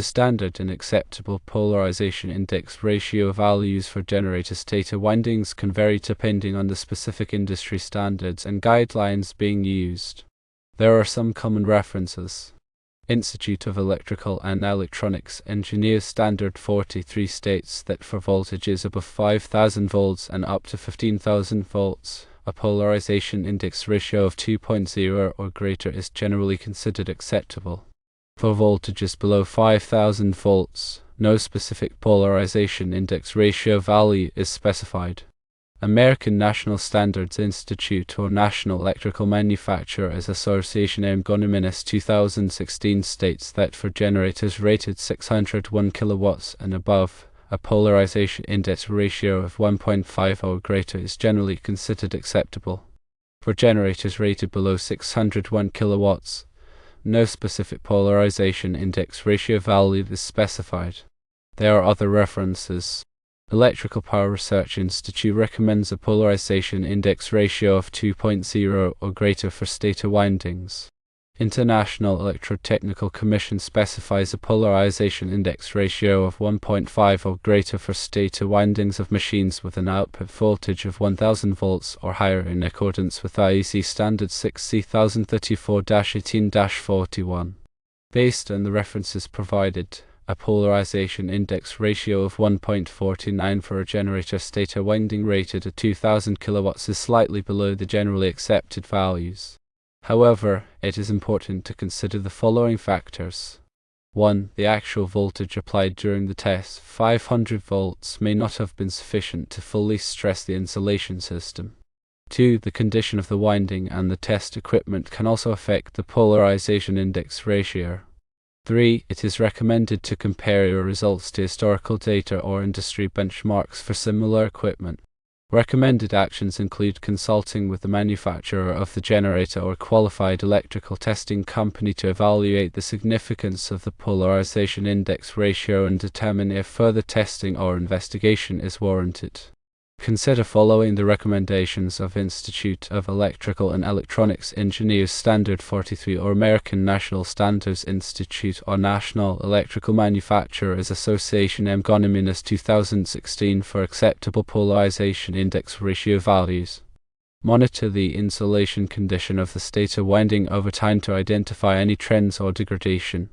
The standard and acceptable polarization index ratio values for generator stator windings can vary depending on the specific industry standards and guidelines being used. There are some common references. Institute of Electrical and Electronics Engineers Standard 43 states that for voltages above 5,000 volts and up to 15,000 volts, a polarization index ratio of 2.0 or greater is generally considered acceptable. For voltages below 5,000 volts, no specific polarization index ratio value is specified. American National Standards Institute or National Electrical Manufacturers Association Ergonomists 2016 states that for generators rated 601 kilowatts and above, a polarization index ratio of 1.5 or greater is generally considered acceptable. For generators rated below 601 kilowatts, no specific polarization index ratio value is specified. There are other references. Electrical Power Research Institute recommends a polarization index ratio of 2.0 or greater for stator windings. International Electrotechnical Commission specifies a polarization index ratio of 1.5 or greater for stator windings of machines with an output voltage of 1000 volts or higher in accordance with IEEE Standard 6034-18-41. Based on the references provided, a polarization index ratio of 1.49 for a generator stator winding rated at 2000 kilowatts is slightly below the generally accepted values. However, it is important to consider the following factors. 1. The actual voltage applied during the test, 500 volts, may not have been sufficient to fully stress the insulation system. 2. The condition of the winding and the test equipment can also affect the polarization index ratio. 3. It is recommended to compare your results to historical data or industry benchmarks for similar equipment. Recommended actions include consulting with the manufacturer of the generator or qualified electrical testing company to evaluate the significance of the polarization index ratio and determine if further testing or investigation is warranted. Consider following the recommendations of Institute of Electrical and Electronics Engineers Standard 43 or American National Standards Institute or National Electrical Manufacturers Association Ergonomists 2016 for acceptable polarization index ratio values. Monitor the insulation condition of the stator winding over time to identify any trends or degradation.